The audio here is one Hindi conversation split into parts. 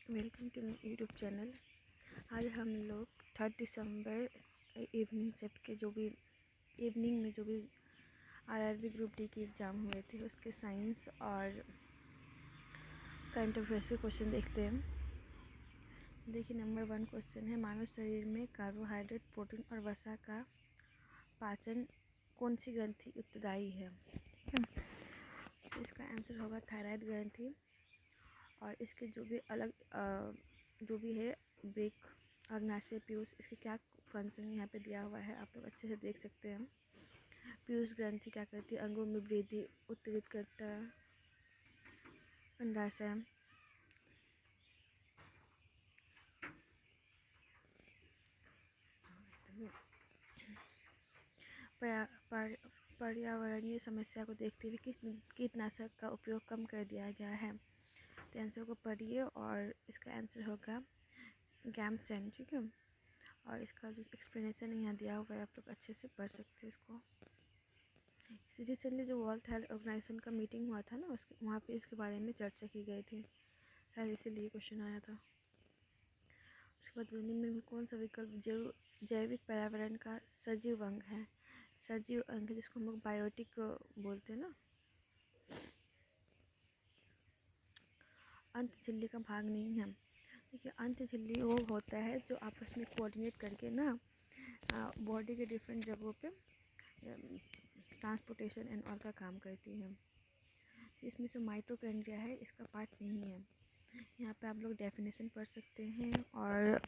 Welcome to YouTube channel. आज हम लोग 3 दिसंबर इवनिंग शिफ्ट के जो भी इवनिंग में जो भी आरआरबी ग्रुप डी के एग्ज़ाम हुए थे उसके साइंस और करंट अफेयर्स के क्वेश्चन देखते हैं। देखिए, नंबर 1 क्वेश्चन है, मानव शरीर में कार्बोहाइड्रेट, प्रोटीन और वसा का पाचन कौन सी ग्रंथि उत्तरदायी है? ठीक है, तो इसका आंसर होगा थायराइड ग्रंथि। और इसके जो भी अलग जो भी है ब्रेक, अग्नाशय, पीयूष, इसके क्या फंक्शन यहाँ पे दिया हुआ है, आप लोग अच्छे से देख सकते हैं। पीयूष ग्रंथि क्या करती है? अंगों में वृद्धि उत्तेजित करता है। अंडाशय पर्यावरणीय समस्या को देखते हुए किस कीटनाशक का उपयोग कम कर दिया गया है? तो आंसर को पढ़िए और इसका आंसर होगा गैमसेन। ठीक है, और इसका जो एक्सप्लेनेशन यहाँ दिया हुआ है आप लोग अच्छे से पढ़ सकते हैं इसको। रिसेंटली जो वर्ल्ड हेल्थ ऑर्गेनाइजेशन का मीटिंग हुआ था ना, उसके वहाँ पे इसके बारे में चर्चा की गई थी, शायद इसीलिए क्वेश्चन आया था। उसके बाद निम्न में कौन सा विकल्प जैविक पर्यावरण का सजीव अंग है? सजीव अंग जिसको हम लोग बायोटिक बोलते हैं ना। अंत झिल्ली का भाग नहीं है। देखिए, अंत झिल्ली वो होता है जो आपस में कोऑर्डिनेट करके ना बॉडी के डिफरेंट जगहों पे ट्रांसपोर्टेशन एंड ऑल का काम करती है। इसमें से माइटोकॉन्ड्रिया है, इसका पार्ट नहीं है। यहाँ पे आप लोग डेफिनेशन पढ़ सकते हैं। और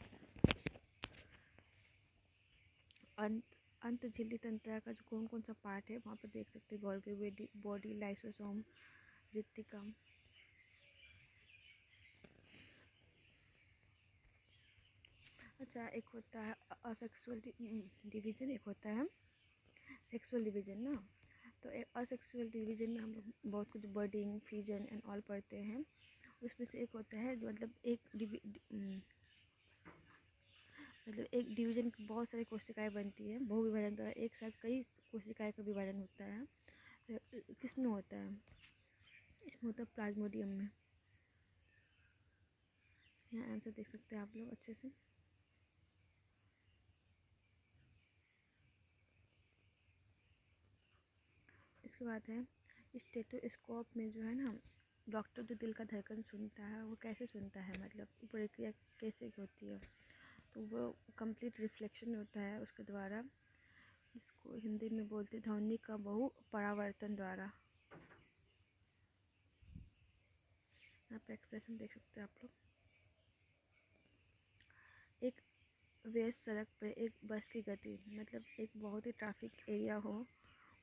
अंत झिल्ली तंत्रिका का जो कौन कौन सा पार्ट है वहाँ पे देख सकते हैं। Golgi body, lysosome, reticulum. अच्छा, एक होता है असेक्सुअल डिवीजन, एक होता है सेक्सुअल डिवीजन ना। तो असेक्सुअल डिवीजन में हम लोग बहुत कुछ बर्डिंग, फ्यूजन एंड ऑल पढ़ते हैं। उसमें से एक होता है जो मतलब एक डिवीजन की बहुत सारी कोशिकाएं बनती है। बहु विभाजन द्वारा एक साथ कई कोशिकाएं का विभाजन होता है। किस में होता है? इसमें होता है प्लाज्मोडियम में। यहाँ आंसर देख सकते हैं आप लोग अच्छे से। इसके बाद है स्टेथोस्कोप में जो है ना, डॉक्टर जो दिल का धड़कन सुनता है वो कैसे सुनता है, मतलब प्रक्रिया कैसे होती है? तो वो कंप्लीट रिफ्लेक्शन होता है उसके द्वारा, जिसको हिंदी में बोलते हैं ध्वनि का बहु परावर्तन द्वारा। यहाँ पे एक्सप्रेशन देख सकते हैं आप लोग। एक व्यस्त सड़क पर एक बस की गति, मतलब एक बहुत ही ट्रैफिक एरिया हो,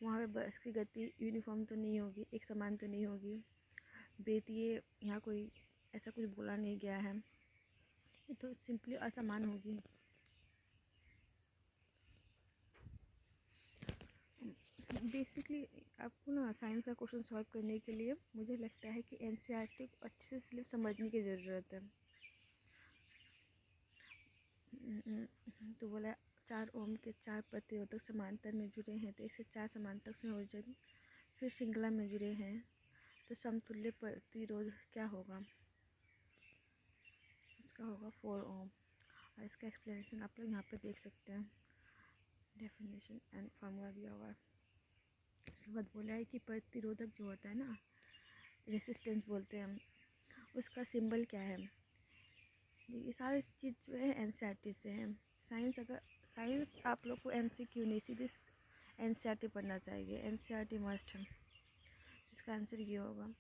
वहाँ पे बस की गति यूनिफॉर्म तो नहीं होगी, एक समान तो नहीं होगी। बेतिए यहाँ कोई ऐसा कुछ बोला नहीं गया है, ये तो सिंपली असमान होगी। बेसिकली आपको ना साइंस का क्वेश्चन सॉल्व करने के लिए मुझे लगता है कि एनसीईआरटी को अच्छे से सिर्फ समझने की ज़रूरत है। तो बोला 4 ओम के 4 प्रतिरोधक समांतर में जुड़े हैं, तो इसके 4 समांतर संयोजन फिर श्रृंखला में जुड़े हैं, तो समतुल्य प्रतिरोध क्या होगा? इसका होगा 4 ओम। और इसका एक्सप्लेनेशन आप लोग यहाँ पे देख सकते हैं, डेफिनेशन एंड फार्मूला दिया हुआ है। उसके बाद बोला है कि प्रतिरोधक जो होता है ना, रेसिस्टेंस बोलते हैं हम, उसका सिंबल क्या है? ये सारी चीज़ जो है एनसीईआरटी से है। साइंस आप लोग को एमसीक्यू नहीं, सीधे एनसीईआरटी पढ़ना चाहिए, एनसीईआरटी मस्ट है। इसका आंसर ये होगा।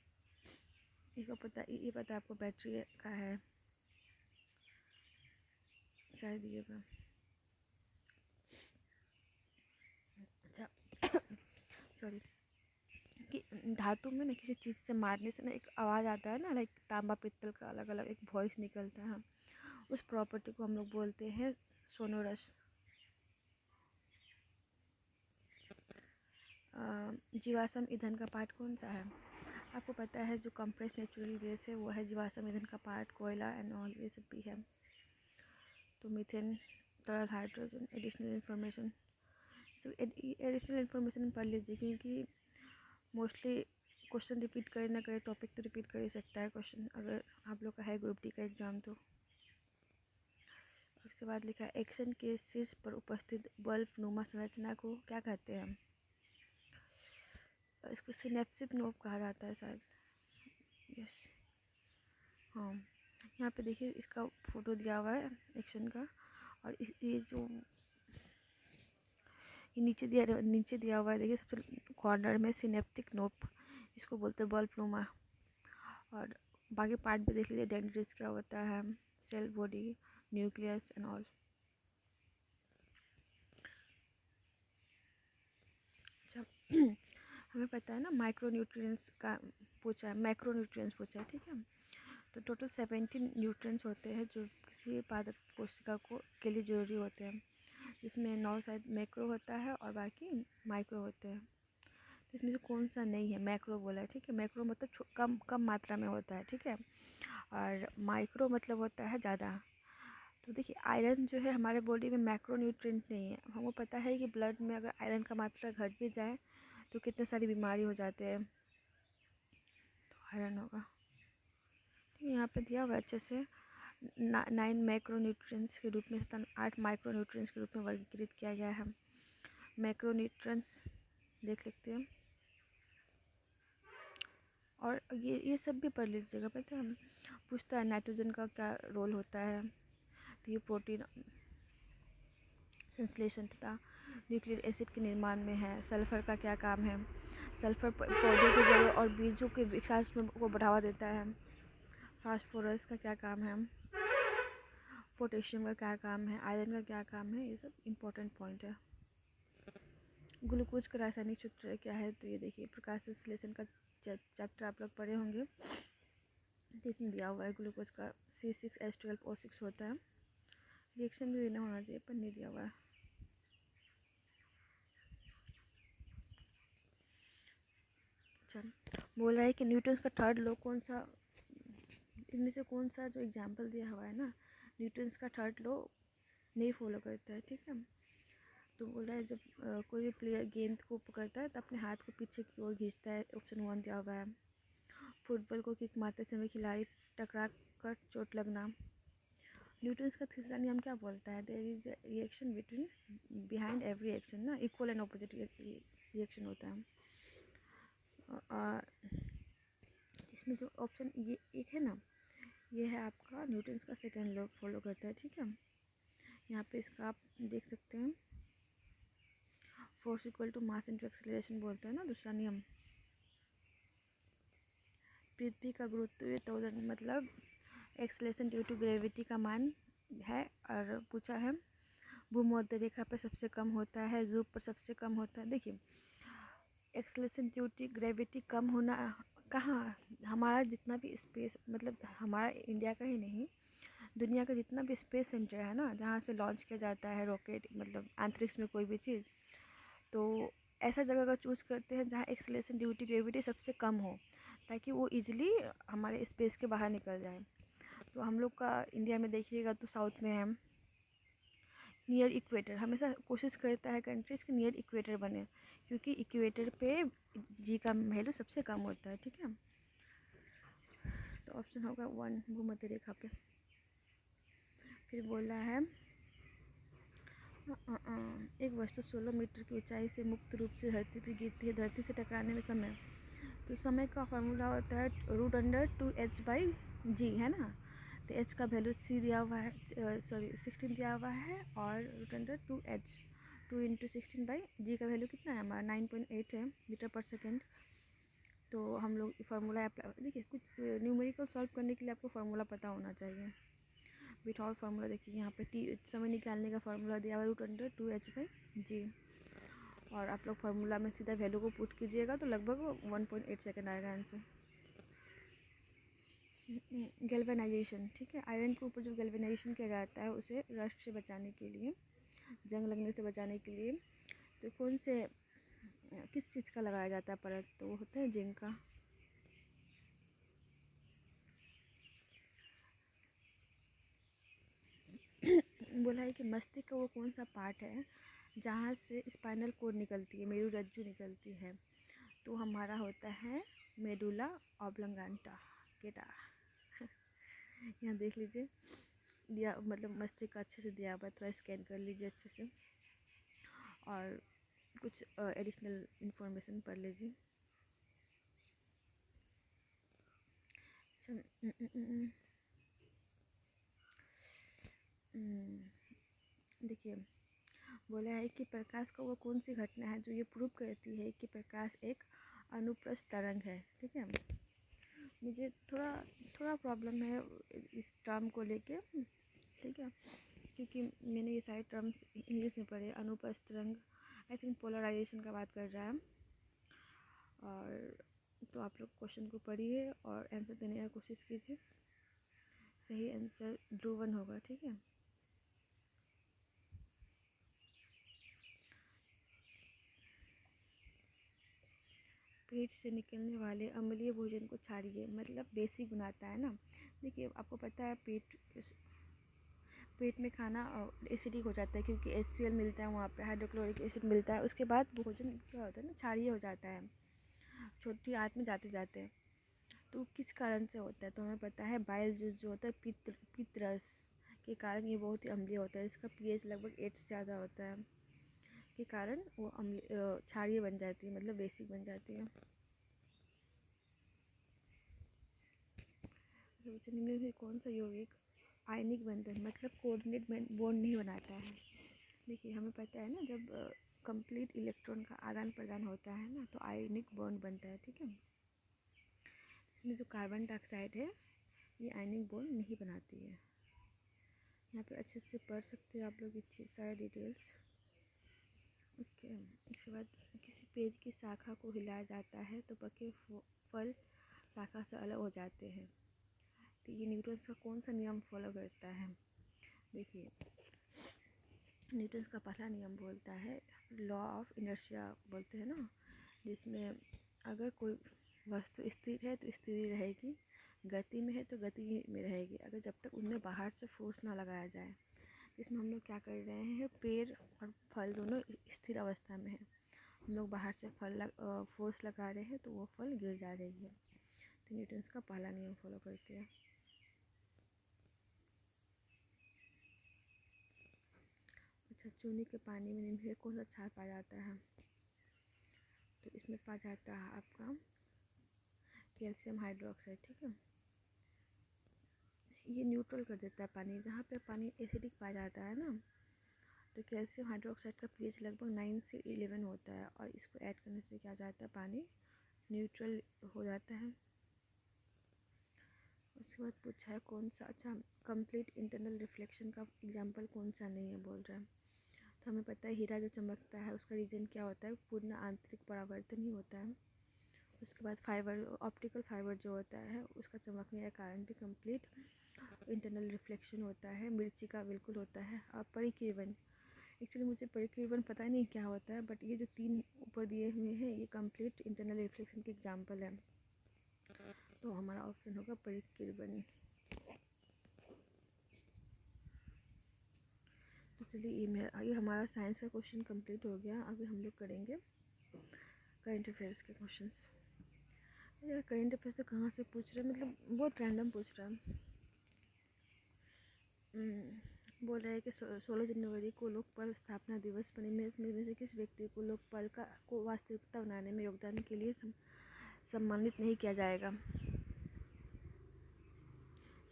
ये पता आपको बैटरी का है शायद ये का। अच्छा सॉरी, कि धातु में ना किसी चीज़ से मारने से ना एक आवाज़ आता है ना, लाइक तांबा पित्तल का अलग अलग एक वॉइस निकलता है, उस प्रॉपर्टी को हम लोग बोलते हैं सोनोरस। जीवाश्म ईंधन का पार्ट कौन सा है? आपको पता है जो कंप्रेस नेचुरल गैस है वो है जीवाश्म ईंधन का पार्ट, कोयला एंड ऑल ये सब भी है। तो मीथेन, तरल हाइड्रोजन, एडिशनल इन्फॉर्मेशन पढ़ लीजिए, क्योंकि मोस्टली क्वेश्चन रिपीट करे ना करे, टॉपिक तो रिपीट कर ही सकता है क्वेश्चन, अगर आप लोग का है ग्रुप डी का एग्ज़ाम तो। उसके बाद लिखा है एक्शन के शीर्ष पर उपस्थित बल्ब नुमा संरचना को क्या कहते हैं? इसको सिनेप्सिस नोब कहा जाता है शायद। यस, हाँ। यहाँ पे देखिए इसका फोटो दिया हुआ है एक्शन का, और ये जो ये नीचे दिया हुआ है देखिए सबसे कॉर्नर में सिनेप्टिक नोब, इसको बोलते हैं बल्ब नुमा। और बाकी पार्ट भी देख लीजिए, डेंड्रिट्स क्या होता है, cell body, nucleus and all. अच्छा हमें पता है ना माइक्रो न्यूट्रिएंट्स का पूछा है, मैक्रो न्यूट्रिएंट्स पूछा है, ठीक है। तो टोटल 17 न्यूट्रिएंट्स होते हैं जो किसी पादप कोशिका को के लिए ज़रूरी होते हैं, जिसमें 9 शायद मैक्रो होता है और बाकी माइक्रो होते हैं। तो इसमें से कौन सा नहीं है? मैक्रो बोला है, ठीक है। मैक्रो मतलब कम कम मात्रा में होता है, ठीक है। और माइक्रो मतलब होता है ज़्यादा। तो देखिए आयरन जो है हमारे बॉडी में मैक्रो न्यूट्रिएंट नहीं है। हमको पता है कि ब्लड में अगर आयरन का मात्रा घट भी जाए तो कितने सारी बीमारी हो जाते हैं, तो आयरन होगा। यहाँ पे दिया हुआ अच्छे से 9 मैक्रो न्यूट्रिएंट्स के रूप में तथा 8 माइक्रो न्यूट्रिएंट्स के रूप में वर्गीकृत किया गया है। मैक्रो न्यूट्रिएंट्स देख लेते हैं, और ये सब भी पढ़ लीजिएगा। पता है पूछता है नाइट्रोजन का क्या रोल होता है, तो ये प्रोटीन संश्लेषण तथा न्यूक्लिक एसिड के निर्माण में है। सल्फर का क्या काम है? सल्फर पौधों के जड़ों और बीजों के विकास में को बढ़ावा देता है। फास्फोरस का क्या काम है? पोटेशियम का क्या काम है? आयरन का क्या काम है? ये सब इम्पोर्टेंट पॉइंट है। ग्लूकोज का रासायनिक सूत्र क्या है? तो ये देखिए प्रकाश संश्लेषण का चैप्टर आप लोग पढ़े होंगे, तो इसमें दिया हुआ है ग्लूकोज का C6H12O6 होता है। रिएक्शन भी देना होना चाहिए पर नहीं दिया हुआ है। अच्छा, बोल रहा है कि न्यूटन्स का थर्ड लॉ कौन सा, इनमें से कौन सा जो एग्जाम्पल दिया हुआ है ना, न्यूटन्स का थर्ड लॉ नहीं फॉलो करता है, ठीक है। तो बोल रहा है जब कोई भी प्लेयर गेंद को पकड़ता है तो अपने हाथ को पीछे की ओर खींचता है, ऑप्शन 1 दिया हुआ है। फुटबॉल को किक मारते समय खिलाड़ी टकरा कर चोट लगना। न्यूटन्स का तीसरा नियम क्या बोलता है? There is reaction between behind every action ना, इक्वल एंड ऑपोजिट रिएक्शन होता है। इसमें जो ऑप्शन ये एक है ना, ये है आपका न्यूटन्स का सेकेंड लॉ फॉलो करता है, ठीक है। यहाँ पे इसका आप देख सकते हैं, force equal to mass into acceleration बोलता है ना दूसरा नियम। पृथ्वी का गुरुत्वीय त्वरण मतलब एक्सेलरेशन ड्यू टू ग्रेविटी का मान है, और पूछा है भूमध्य रेखा पर सबसे कम होता है, ध्रुव पर सबसे कम होता है। देखिए एक्सेलरेशन ड्यू टू ग्रेविटी कम होना कहाँ, हमारा जितना भी स्पेस, मतलब हमारा इंडिया का ही नहीं, दुनिया का जितना भी स्पेस सेंटर है ना, जहाँ से लॉन्च किया जाता है रॉकेट, मतलब अंतरिक्ष में कोई भी चीज़, तो ऐसा जगह का चूज़ करते हैं जहाँ एक्सेलरेशन ड्यू टू ग्रेविटी सबसे कम हो, ताकि वो इजीली हमारे स्पेस के बाहर निकल जाए। तो हम लोग का इंडिया में देखिएगा तो साउथ में है, नियर इक्वेटर, हमेशा कोशिश करता है कंट्रीज़ के नियर इक्वेटर बने, क्योंकि इक्वेटर पे जी का वैल्यू सबसे कम होता है, ठीक है। तो ऑप्शन होगा 1 भूमध्य रेखा पे। फिर बोल रहा है एक वस्तु 16 मीटर की ऊंचाई से मुक्त रूप से धरती पर गिरती है, धरती से टकराने में समय, तो समय का फार्मूला होता है √2h/g, है ना। तो h का वैल्यू c दिया हुआ है, 16 दिया हुआ है, और √2h 2 × 16/g का वैल्यू कितना है हमारा 9.8 है मीटर पर सेकेंड। तो हम लोग फार्मूला अप्लाई, देखिए कुछ न्यूमेरिकल सॉल्व करने के लिए आपको फार्मूला पता होना चाहिए। विथआउट फार्मूला देखिए यहाँ पे समय निकालने का फार्मूला दिया हुआ है √2h/g, और आप लोग फार्मूला में सीधा वैल्यू को पुट कीजिएगा तो लगभग 1.8 सेकेंड आएगा आंसर। गैल्वेनाइजेशन, ठीक है, आयरन के ऊपर जो गैल्वेनाइजेशन किया जाता है उसे रस्ट से बचाने के लिए, जंग लगने से बचाने के लिए, तो कौन से किस चीज़ का लगाया जाता है परत? तो वो होता है जिंक का। बोला है कि मस्तिष्क का वो कौन सा पार्ट है जहाँ से स्पाइनल कोड निकलती है, मेरुरज्जु निकलती है, तो हमारा होता है मेडुला ऑब्लंगाटा केटा। यहाँ देख लीजिए दिया, मतलब मस्तिष्क अच्छे से दिया हुआ है, थोड़ा स्कैन कर लीजिए अच्छे से और कुछ एडिशनल इंफॉर्मेशन पढ़ लीजिए। देखिए बोला है कि प्रकाश का वो कौन सी घटना है जो ये प्रूव करती है कि प्रकाश एक अनुप्रस्थ तरंग है। ठीक है, मुझे थोड़ा थोड़ा प्रॉब्लम है इस टर्म को लेके, ठीक है, क्योंकि मैंने ये सारे टर्म्स इंग्लिश में पढ़े। अनुप्रस्थ तरंग आई थिंक पोलराइजेशन का बात कर रहा है। और तो आप लोग क्वेश्चन को पढ़िए और आंसर देने की कोशिश कीजिए। सही आंसर ध्रुवन होगा। ठीक है, पेट से निकलने वाले अम्लीय भोजन को छाड़िए, मतलब बेसिक बनाता है ना। देखिए आपको पता है पेट में खाना एसिडिक हो जाता है क्योंकि HCl मिलता है, वहाँ पे हाइड्रोक्लोरिक एसिड मिलता है। उसके बाद भोजन क्या होता है ना, क्षारीय हो जाता है छोटी आंत में जाते जाते। तो किस कारण से होता है, तो हमें पता है बाइल जूस जो होता है पित्त रस के कारण ये बहुत ही अम्लीय होता है। इसका pH लगभग 8 से ज़्यादा होता है, के कारण वो क्षारीय बन जाती है, मतलब बेसिक बन जाती है। निम्न में कौन सा यौगिक आयनिक बंधन मतलब कोऑर्डिनेट बॉन्ड नहीं बनाता है। देखिए हमें पता है ना, जब कंप्लीट इलेक्ट्रॉन का आदान प्रदान होता है ना तो आयनिक बॉन्ड बनता है। ठीक है, इसमें जो कार्बन डाइऑक्साइड है ये आयनिक बॉन्ड नहीं बनाती है। यहाँ पे अच्छे से पढ़ सकते हैं आप लोग ये सारे डिटेल्स। ओके, इसके बाद किसी पेड़ की शाखा को हिलाया जाता है तो पके फल शाखा से अलग हो जाते हैं। तो ये न्यूटन का कौन सा नियम फॉलो करता है। देखिए न्यूटन का पहला नियम बोलता है लॉ ऑफ इनर्शिया बोलते हैं ना, जिसमें अगर कोई वस्तु स्थिर है तो स्थिर ही रहेगी, गति में है तो गति में रहेगी, अगर जब तक उनमें बाहर से फोर्स ना लगाया जाए। इसमें हम लोग क्या कर रहे हैं, पेड़ और फल दोनों स्थिर अवस्था में है, हम लोग बाहर से फोर्स लगा रहे हैं तो वो फल गिर जा रही है। तो न्यूटन का पहला नियम फॉलो करते हैं। अच्छा, चूने के पानी में निम्न कौन सा क्षार पाया जाता है, तो इसमें पाया जाता है आपका कैल्शियम हाइड्रोक्साइड। ठीक है, ये न्यूट्रल कर देता है पानी, जहाँ पे पानी एसिडिक पाया जाता है ना तो कैल्शियम हाइड्रोक्साइड का pH लगभग 9 से 11 होता है और इसको ऐड करने से क्या जाता है, पानी न्यूट्रल हो जाता है। उसके बाद पूछा है कौन सा, अच्छा कंप्लीट इंटरनल रिफ्लेक्शन का एग्जांपल कौन सा नहीं है बोल रहा है। तो हमें पता है हीरा जो चमकता है उसका रीजन क्या होता है, पूर्ण आंतरिक परावर्तन ही होता है। उसके बाद फाइबर, ऑप्टिकल फाइबर जो होता है उसका चमकने का कारण भी कंप्लीट इंटरनल रिफ्लेक्शन होता है। मिर्ची का बिल्कुल होता है। और परिकीर्णन, एक्चुअली मुझे परिकीर्णन पता नहीं क्या होता है, बट ये जो 3 ऊपर दिए हुए हैं ये कंप्लीट इंटरनल रिफ्लेक्शन के एग्जांपल है, तो हमारा ऑप्शन होगा परिकीर्णन। तो चलिए ये हमारा साइंस का क्वेश्चन कंप्लीट हो गया। अभी हम लोग करेंगे करंट अफेयर्स के क्वेश्चंस। यार करंट अफेयर्स तो कहाँ से पूछ रहे हैं, मतलब बहुत रैंडम पूछ रहा है। बोल रहा है कि 16 जनवरी को लोकपाल स्थापना दिवस पर निम्नलिखित में से किस व्यक्ति को लोकपाल को वास्तविकता बनाने में योगदान के लिए सम्मानित नहीं किया जाएगा।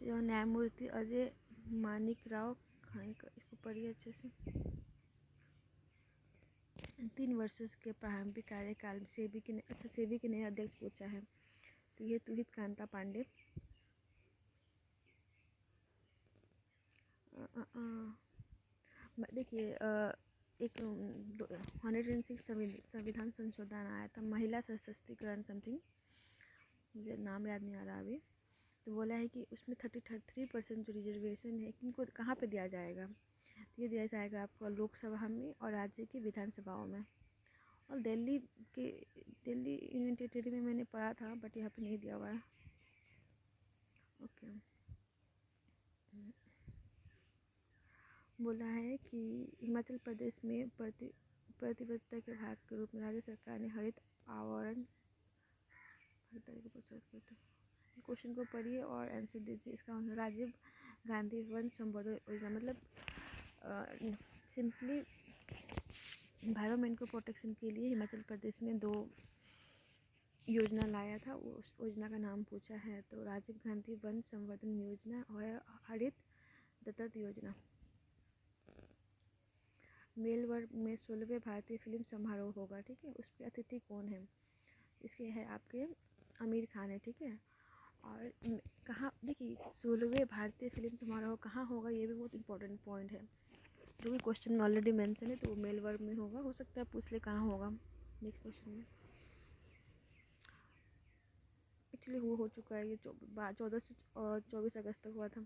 यह न्यायमूर्ति अजय मानिकराव खानकर, इसको पढ़िए अच्छे से। 3 वर्षों के प्रारंभिक कार्यकाल में सेबी के नए अध्यक्ष पूछा है, तो ये तुहित कांता पांडे। देखिए एक 106 संविधान संशोधन आया था, महिला सशक्तिकरण समथिंग, मुझे नाम याद नहीं आ रहा अभी। तो बोला है कि उसमें 33% जो रिजर्वेशन है किनको कहाँ पे दिया जाएगा, तो ये दिया जाएगा आपको लोकसभा में और राज्य की विधानसभाओं में। और दिल्ली यूनियन टेरिटरी में मैंने पढ़ा था बट यहाँ पे नहीं दिया हुआ है। ओके, बोला है कि हिमाचल प्रदेश में प्रतिबद्धता के भाग के रूप में राज्य सरकार ने हरित आवरण हर तरह के पुस्तक करते हैं। क्वेश्चन को पढ़िए और आंसर दीजिए। इसका आंसर राजीव गांधी वन संवर्धन योजना मतलब सिंपली एनवायरनमेंट को प्रोटेक्शन के लिए हिमाचल प्रदेश ने 2 योजना लाया था। उस योजना का नाम पूछा है तो राजीव गांधी वन संवर्धन योजना और हरित दत्तक योजना। मेलबर्न में 16वें भारतीय फिल्म समारोह होगा, ठीक है। उस पर अतिथि कौन है? इसके है आपके आमिर खान है, ठीक है। और कहाँ देखिए 16वें भारतीय फिल्म समारोह कहाँ होगा, ये भी बहुत इंपॉर्टेंट पॉइंट है जो कि क्वेश्चन में ऑलरेडी मेंशन है। तो वो मेलबर्न में होगा, हो सकता है पूछ ले कहाँ होगा नेक्स्ट क्वेश्चन में। एक्चुअली वो हो चुका है, ये 14 से 24 अगस्त तक हुआ था।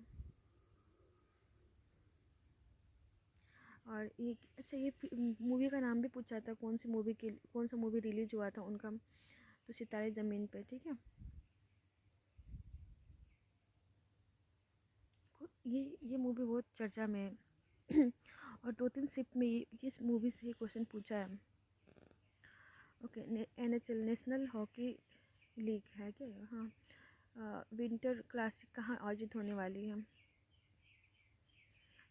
और ये अच्छा ये मूवी का नाम भी पूछा था, कौन सा मूवी रिलीज हुआ था उनका, तो सितारे ज़मीन पे, ठीक है। ये मूवी बहुत चर्चा में है और 2-3 शिफ्ट में इस मूवी से ही क्वेश्चन पूछा है। Okay, NHL national hockey league है क्या? हाँ। विंटर क्लासिक कहाँ आयोजित होने वाली है?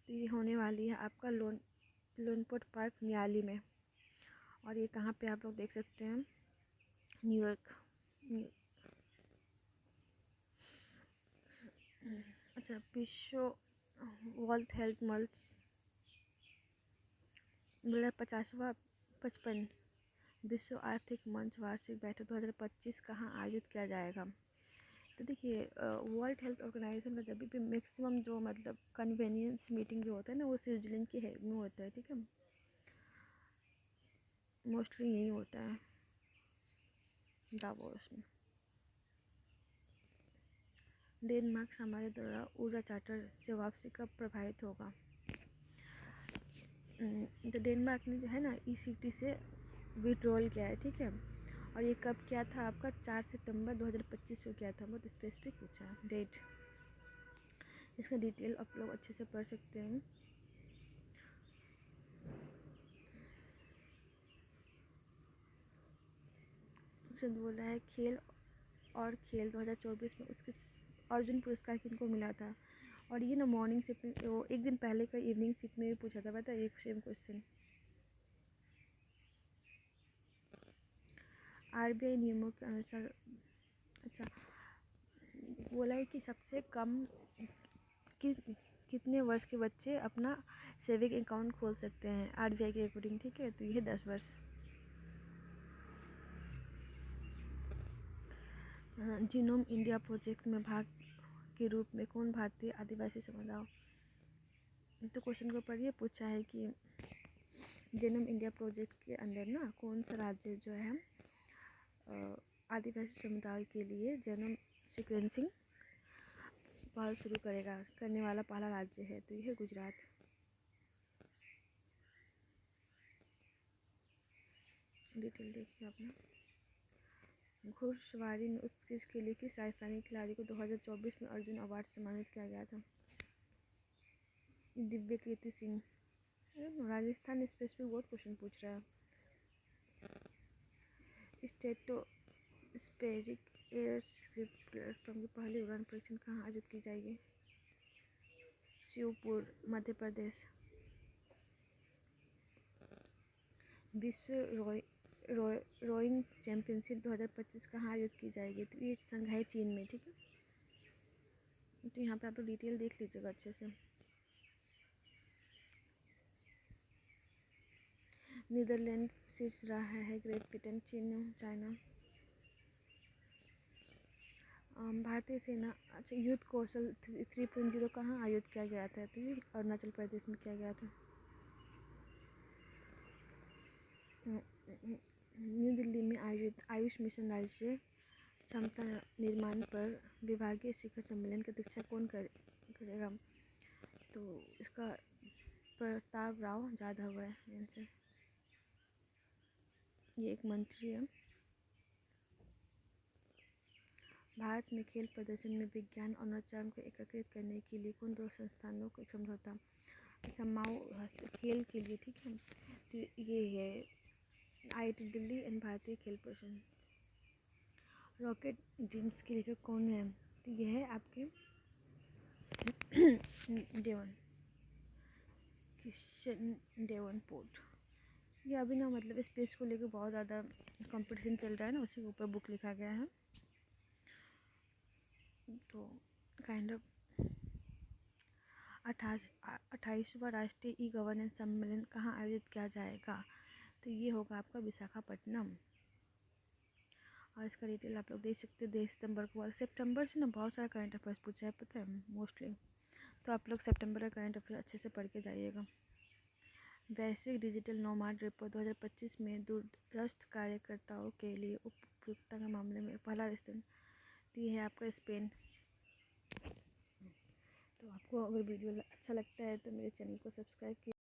तो ये होने वाली है आपका लोनपोर्ट पार्क मियाली में। और ये कहाँ पे आप लोग देख सकते हैं? न्यूयॉर्क। अच्छा, विश्व वर्ल्ड हेल्थ मंथ मतलब 55 विश्व आर्थिक मंच वार्षिक बैठक 2025 कहाँ आयोजित किया जाएगा? तो देखिए वर्ल्ड हेल्थ ऑर्गेनाइजेशन का जब भी मैक्सिमम जो मतलब कन्वेनियंस मीटिंग जो होता है ना वो स्विट्जरलैंड के हेड में होता है, ठीक है। मोस्टली यही होता है दावोस में। डेनमार्क हमारे द्वारा ऊर्जा चार्टर से वापसी कब प्रभावित होगा? तो डेनमार्क ने जो है ना ECT से विड्रॉल किया है, ठीक है। और ये कब किया था आपका? 4 सितंबर 2025 को किया था। बहुत स्पेसिफिक पूछा है डेट। इसका डिटेल आप लोग अच्छे से पढ़ सकते हैं। उसमें बोला है खेल 2024 में उसके अर्जुन पुरस्कार किनको मिला था? और ये ना मॉर्निंग शिफ्ट में वो एक दिन पहले का इवनिंग शिफ्ट में भी पूछा था, पता है, एक सेम क्वेश्चन। RBI नियमों के अनुसार अच्छा बोला है कि सबसे कम कि कितने वर्ष के बच्चे अपना सेविंग अकाउंट खोल सकते हैं RBI के अकॉर्डिंग, ठीक है। तो ये 10 वर्ष। जीनोम इंडिया प्रोजेक्ट में भाग के रूप में कौन भारतीय आदिवासी समुदाय? तो क्वेश्चन के ऊपर ये पूछा है कि जीनोम इंडिया प्रोजेक्ट के अंदर ना कौन सा राज्य जो है आदिवासी समुदाय के लिए जीनोम सीक्वेंसिंग पहल शुरू करने वाला पहला राज्य है। तो यह है गुजरात। डिटेल देखिए अपना। घुड़सवारी में उत्कृष्ट के लिए किस राजस्थानी खिलाड़ी को 2024 में अर्जुन अवार्ड से सम्मानित किया गया था? दिव्य कीर्ति सिंह। राजस्थान स्पेसिफिक बहुत क्वेश्चन पूछ रहा है। स्ट्रेटोस्फेरिक एयरशिप प्लेटफॉर्म की पहली उड़ान परीक्षण कहाँ आयोजित की जाएगी? शिवपुर, मध्य प्रदेश। विश्व रोइंग चैंपियनशिप 2025 कहाँ आयोजित की जाएगी? तो ये संघाई चीन में, ठीक है। तो यहाँ पे आप लोग डिटेल देख लीजिएगा अच्छे से। नीदरलैंड शीर्ष रहा है, ग्रेट ब्रिटेन, चीन, चाइना। भारतीय सेना अच्छा युद्ध कौशल 3.0 कहाँ आयोजित किया गया था? तो ये अरुणाचल प्रदेश में किया गया था। न्यू दिल्ली में आयोजित आयुष मिशन राज्य क्षमता निर्माण पर विभागीय शिखर सम्मेलन की अध्यक्षता कौन करेगा? तो इसका प्रताप राव जाधव है आंसर। ये एक मंत्री है। भारत में खेल प्रदर्शन में विज्ञान और नवाचार को एकीकृत करने के लिए कौन 2 संस्थानों को समझौता? अच्छा माओ खेल के लिए, ठीक है। तो ये है IIT दिल्ली एंड भारतीय खेल प्रदर्शन। रॉकेट ड्रीम्स के लेखक कौन है? तो यह है आपके डेवन क्रिश्चियन डेवनपोर्ट। ये अभी ना मतलब स्पेस को लेकर बहुत ज़्यादा कंपटीशन चल रहा है ना, उसी के ऊपर बुक लिखा गया है। तो काइंड ऑफ 28वां राष्ट्रीय ई गवर्नेंस सम्मेलन कहाँ आयोजित किया जाएगा? तो ये होगा आपका विशाखापट्टनम। और इसका डिटेल आप लोग देख सकते हैं। 23 सितंबर को, सितंबर से ना बहुत सारा करंट अफेयर्स पूछा है, पता है मोस्टली। तो आप लोग सितंबर का करंट अफेयर अच्छे से पढ़ के जाइएगा। वैश्विक डिजिटल नोमाड रिपोर्ट 2025 में दूरस्थ कार्यकर्ताओं के लिए उपयुक्तता के मामले में पहला स्थान दी है आपका स्पेन। तो आपको अगर वीडियो अच्छा लगता है तो मेरे चैनल को सब्सक्राइब कीजिए।